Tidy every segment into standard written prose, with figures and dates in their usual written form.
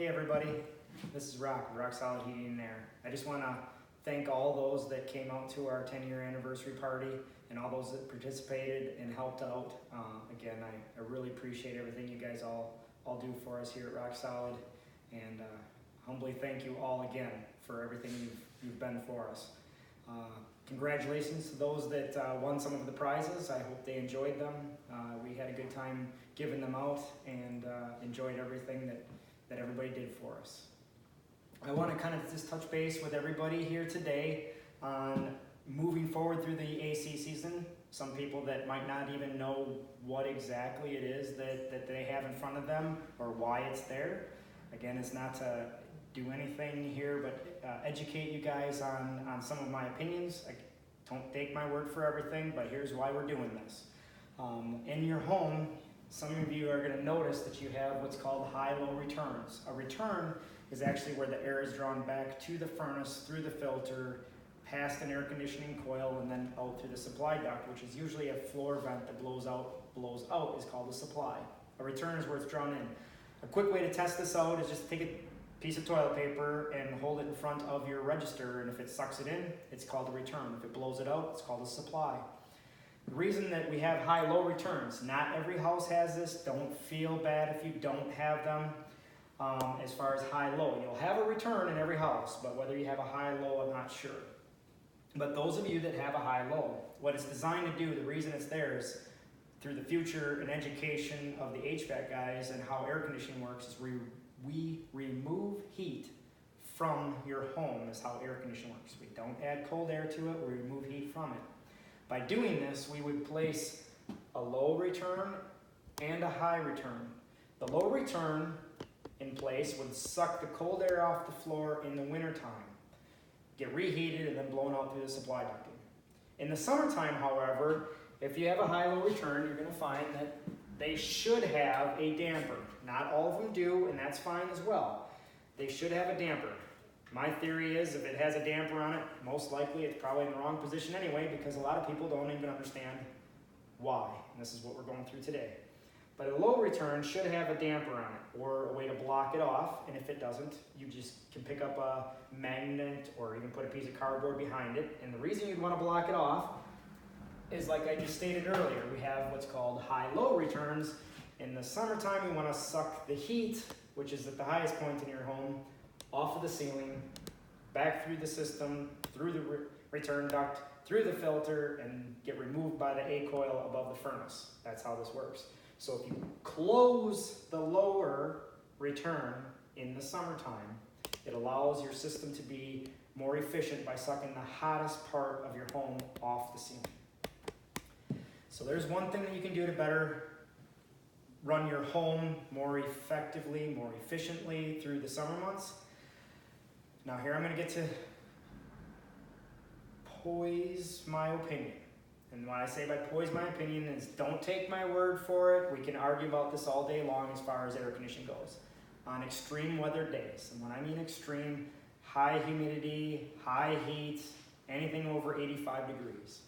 Hey everybody, this is Rock Solid Heating and Air. I just want to thank all those that came out to our 10-year anniversary party and all those that participated and helped out. Again, I really appreciate everything you guys all do for us here at Rock Solid, and humbly thank you all again for everything you've been for us. Congratulations to those that won some of the prizes. I hope they enjoyed them. We had a good time giving them out and enjoyed everything that everybody did for us. I want to kind of just touch base with everybody here today on moving forward through the AC season. Some people that might not even know what exactly it is that they have in front of them or why it's there. Again, it's not to do anything here but educate you guys on some of my opinions. I don't take my word for everything, but here's why we're doing this. In your home, some of you are going to notice that you have what's called high-low returns. A return is actually where the air is drawn back to the furnace, through the filter, past an air conditioning coil, and then out through the supply duct, which is usually a floor vent that blows out is called a supply. A return is where it's drawn in. A quick way to test this out is just take a piece of toilet paper and hold it in front of your register, and if it sucks it in, it's called a return. If it blows it out, it's called a supply. The reason that we have high-low returns, not every house has this. Don't feel bad if you don't have them. As far as high-low, you'll have a return in every house, but whether you have a high-low, I'm not sure. But those of you that have a high-low, what it's designed to do, the reason it's there is through the future and education of the HVAC guys and how air conditioning works is we remove heat from your home is how air conditioning works. We don't add cold air to it, we remove heat from it. By doing this, we would place a low return and a high return. The low return in place would suck the cold air off the floor in the wintertime, get reheated, and then blown out through the supply ducting. In the summertime, however, if you have a high-low return, you're going to find that they should have a damper. Not all of them do, and that's fine as well. They should have a damper. My theory is if it has a damper on it, most likely it's probably in the wrong position anyway, because a lot of people don't even understand why. And this is what we're going through today. But a low return should have a damper on it or a way to block it off, and if it doesn't, you just can pick up a magnet or even put a piece of cardboard behind it. And the reason you'd want to block it off is, like I just stated earlier, we have what's called high-low returns. In the summertime, we want to suck the heat, which is at the highest point in your home, off of the ceiling, back through the system, through the return duct, through the filter, and get removed by the A coil above the furnace. That's how this works. So if you close the lower return in the summertime, it allows your system to be more efficient by sucking the hottest part of your home off the ceiling. So there's one thing that you can do to better run your home more effectively, more efficiently through the summer months. Now here I'm going to get to poise my opinion. And when I say by poise my opinion is don't take my word for it. We can argue about this all day long as far as air conditioning goes. On extreme weather days, and when I mean extreme, high humidity, high heat, anything over 85 degrees.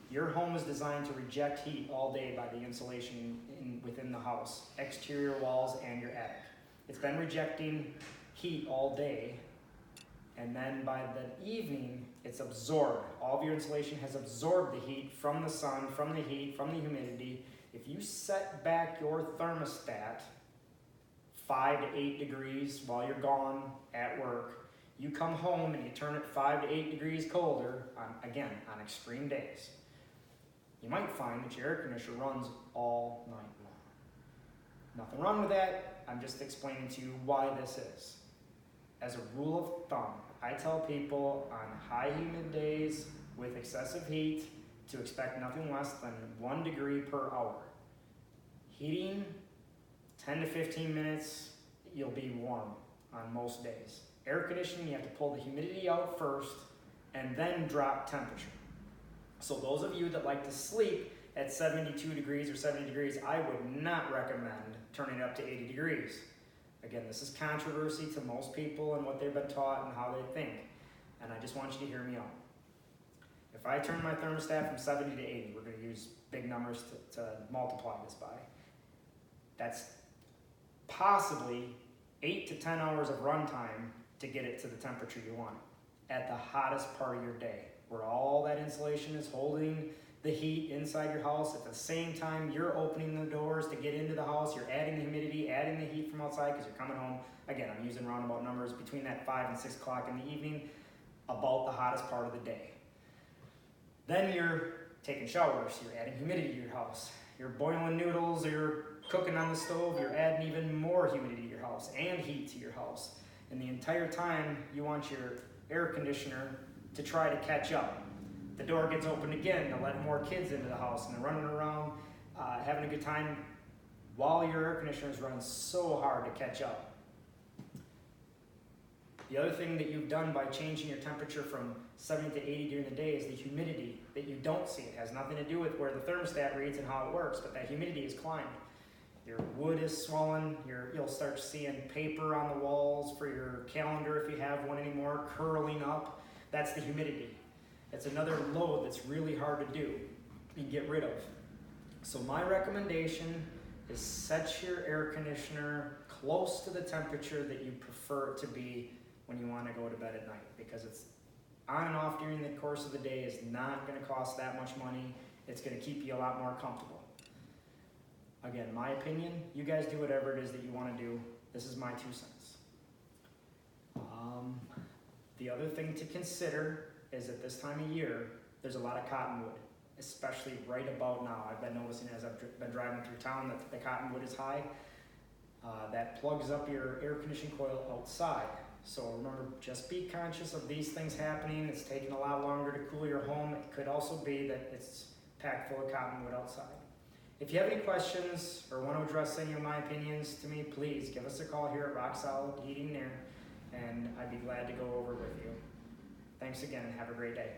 Your home is designed to reject heat all day by the insulation within the house, exterior walls and your attic. It's been rejecting heat all day, and then by the evening, it's absorbed. All of your insulation has absorbed the heat from the sun, from the heat, from the humidity. If you set back your thermostat 5 to 8 degrees while you're gone at work, you come home and you turn it 5 to 8 degrees colder, again, on extreme days, you might find that your air conditioner runs all night long. Nothing wrong with that. I'm just explaining to you why this is. As a rule of thumb, I tell people on high humid days with excessive heat to expect nothing less than 1 degree per hour. Heating, 10 to 15 minutes, you'll be warm on most days. Air conditioning, you have to pull the humidity out first and then drop temperature. So those of you that like to sleep at 72 degrees or 70 degrees, I would not recommend turning it up to 80 degrees. Again, this is controversy to most people and what they've been taught and how they think. And I just want you to hear me out. If I turn my thermostat from 70 to 80, we're going to use big numbers to multiply this by. That's possibly 8 to 10 hours of runtime to get it to the temperature you want at the hottest part of your day, where all that insulation is holding the heat inside your house. At the same time, you're opening the doors to get into the house, you're adding the humidity, adding the heat from outside because you're coming home. Again, I'm using roundabout numbers between that 5 and 6 o'clock in the evening, about the hottest part of the day. Then you're taking showers, you're adding humidity to your house. You're boiling noodles, or you're cooking on the stove, you're adding even more humidity to your house and heat to your house. And the entire time, you want your air conditioner to try to catch up. The door gets opened again to let more kids into the house, and they're running around having a good time while your air conditioner is running so hard to catch up. The other thing that you've done by changing your temperature from 70 to 80 during the day is the humidity that you don't see. It has nothing to do with where the thermostat reads and how it works, but that humidity is climbed. Your wood is swollen, you'll start seeing paper on the walls for your calendar if you have one anymore, curling up. That's the humidity. It's another load that's really hard to do and get rid of. So my recommendation is set your air conditioner close to the temperature that you prefer it to be when you want to go to bed at night, because it's on and off during the course of the day is not going to cost that much money. It's going to keep you a lot more comfortable. Again, my opinion, you guys do whatever it is that you want to do. This is my 2 cents. The other thing to consider is at this time of year, there's a lot of cottonwood, especially right about now. I've been noticing as I've been driving through town that the cottonwood is high. That plugs up your air conditioning coil outside. So remember, just be conscious of these things happening. It's taking a lot longer to cool your home. It could also be that it's packed full of cottonwood outside. If you have any questions or want to address any of my opinions to me, please give us a call here at Rock Solid Heating and Air, and I'd be glad to go over with you. Thanks again and have a great day.